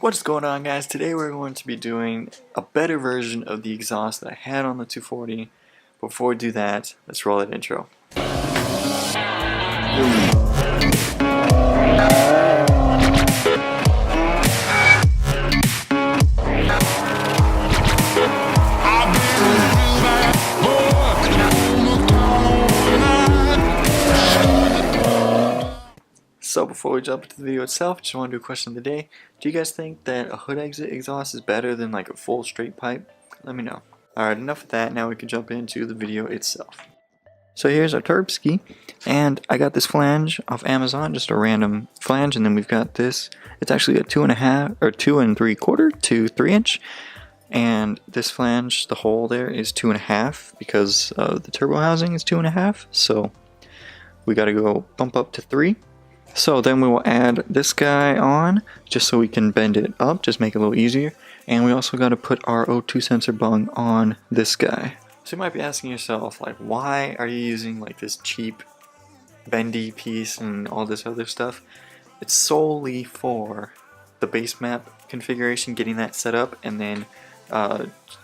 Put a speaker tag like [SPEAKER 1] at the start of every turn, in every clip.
[SPEAKER 1] What's going on, guys? Today we're going to be doing a better version of the exhaust that I had on the 240. Before we do that, let's roll that intro. So before we jump into the video itself, just want to do a question of the day. Do you guys think that a hood exit exhaust is better than like a full straight pipe? Let me know. Alright, enough of that. Now we can jump into the video itself. So here's our turbski, and I got this flange off Amazon, just a random flange, and then we've got this. It's actually a 2.5 or 2 3/4 to 3 inch, and this flange, the hole there is 2.5 because the turbo housing is 2.5. So we got to go bump up to 3. So then we will add this guy on, just so we can bend it up, just make it a little easier. And we also got to put our O2 sensor bung on this guy. So you might be asking yourself, like, why are you using like this cheap bendy piece and all this other stuff? It's solely for the base map configuration, getting that set up, and then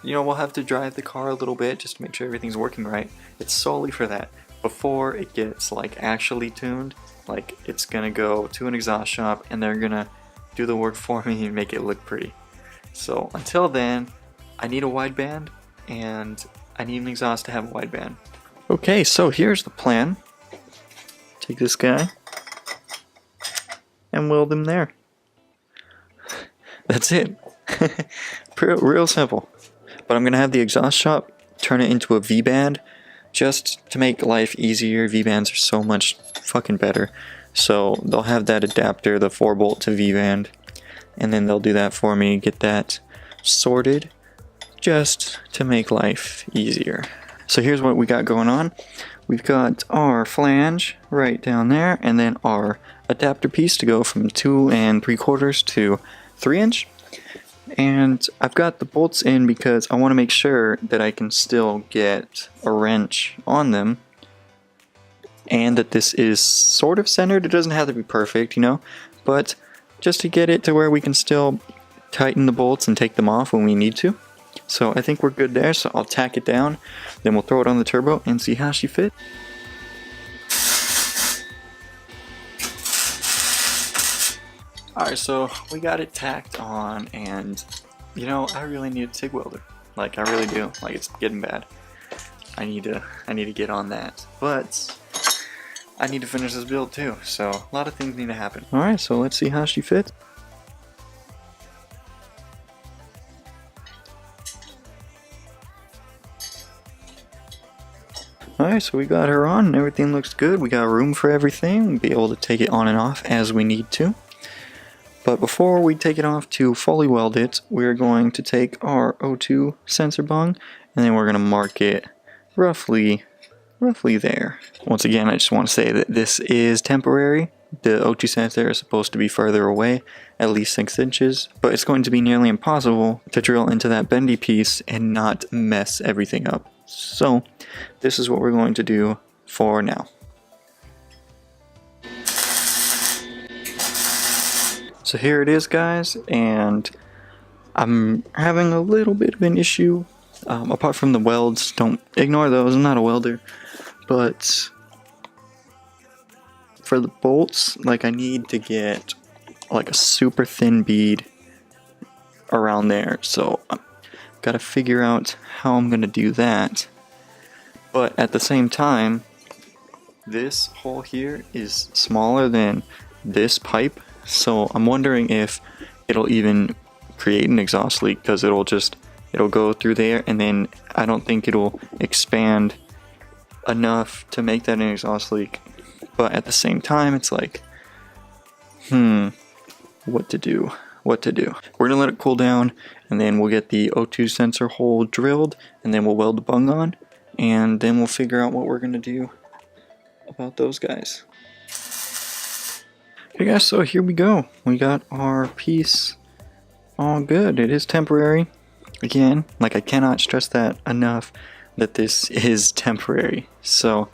[SPEAKER 1] we'll have to drive the car a little bit just to make sure everything's working right. It's solely for that. Before it gets like actually tuned, like it's gonna go to an exhaust shop and they're gonna do the work for me and make it look pretty. So until then, I need a wideband and I need an exhaust to have a wideband. Okay, so here's the plan. Take this guy and weld him there. That's it. Real simple. But I'm gonna have the exhaust shop turn it into a V-band just to make life easier. V-bands are so much fucking better. So they'll have that adapter, the 4-bolt to V-band, and then they'll do that for me, get that sorted just to make life easier. So here's what we got going on. We've got our flange right down there, and then our adapter piece to go from 2 3/4 to 3 inch. And I've got the bolts in because I want to make sure that I can still get a wrench on them and that this is sort of centered. It doesn't have to be perfect, but just to get it to where we can still tighten the bolts and take them off when we need to. So I think we're good there, so I'll tack it down, then we'll throw it on the turbo and see how she fits. Alright, so we got it tacked on, and I really need a TIG welder. Like, I really do. Like, it's getting bad. I need to get on that. But I need to finish this build too, so a lot of things need to happen. Alright, so let's see how she fits. Alright, so we got her on and everything looks good. We got room for everything. We'll be able to take it on and off as we need to. But before we take it off to fully weld it, we're going to take our O2 sensor bung and then we're going to mark it roughly there. Once again, I just want to say that this is temporary. The O2 sensor is supposed to be further away, at least 6 inches, but it's going to be nearly impossible to drill into that bendy piece and not mess everything up. So this is what we're going to do for now. So here it is, guys, and I'm having a little bit of an issue. Apart from the welds, don't ignore those, I'm not a welder. But for the bolts, like, I need to get like a super thin bead around there. So I've got to figure out how I'm going to do that. But at the same time, this hole here is smaller than this pipe. So I'm wondering if it'll even create an exhaust leak, because it'll go through there, and then I don't think it'll expand enough to make that an exhaust leak. But at the same time, it's like, what to do? We're gonna let it cool down, and then we'll get the O2 sensor hole drilled, and then we'll weld the bung on, and then we'll figure out what we're gonna do about those guys. Okay guys, so here we go. We got our piece all good. It is temporary. Again, like, I cannot stress that enough, that this is temporary. So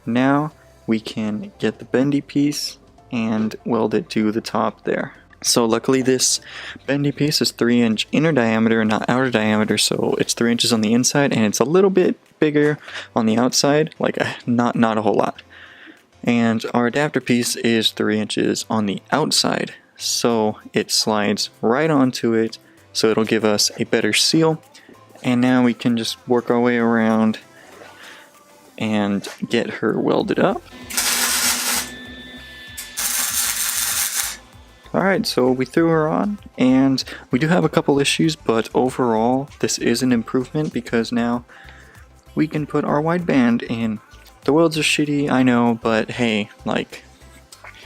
[SPEAKER 1] now we can get the bendy piece and weld it to the top there. So luckily this bendy piece is 3-inch inner diameter and not outer diameter, so it's 3 inches on the inside and it's a little bit bigger on the outside, like not a whole lot. And our adapter piece is 3 inches on the outside, so it slides right onto it, so it'll give us a better seal. And now we can just work our way around and get her welded up. Alright, so we threw her on, and we do have a couple issues, but overall this is an improvement because now we can put our wideband in. The welds are shitty, I know, but hey, like,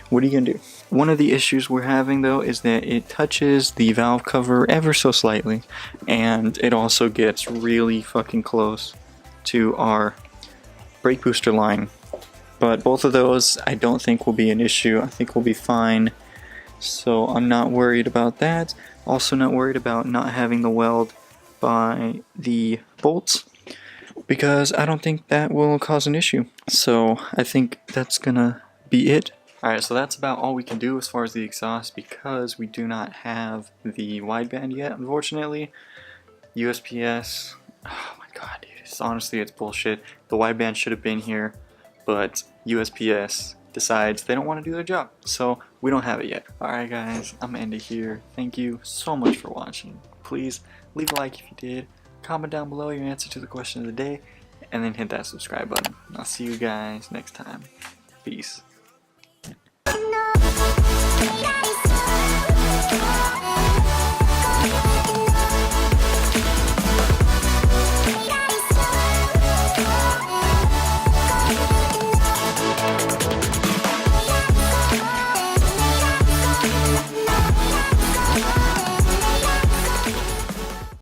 [SPEAKER 1] what are you gonna do? One of the issues we're having though is that it touches the valve cover ever so slightly, and it also gets really fucking close to our brake booster line. But both of those I don't think will be an issue. I think we'll be fine. So I'm not worried about that. Also not worried about not having the weld by the bolts, because I don't think that will cause an issue. So I think that's gonna be it. Alright, so that's about all we can do as far as the exhaust, because we do not have the wideband yet, unfortunately. USPS, oh my god, dude, honestly it's bullshit. The wideband should have been here, but USPS decides they don't want to do their job, so we don't have it yet. Alright guys, I'm gonna end it here. Thank you so much for watching. Please leave a like if you did, comment down below your answer to the question of the day, and then hit that subscribe button. I'll see you guys next time. Peace.
[SPEAKER 2] Yeah.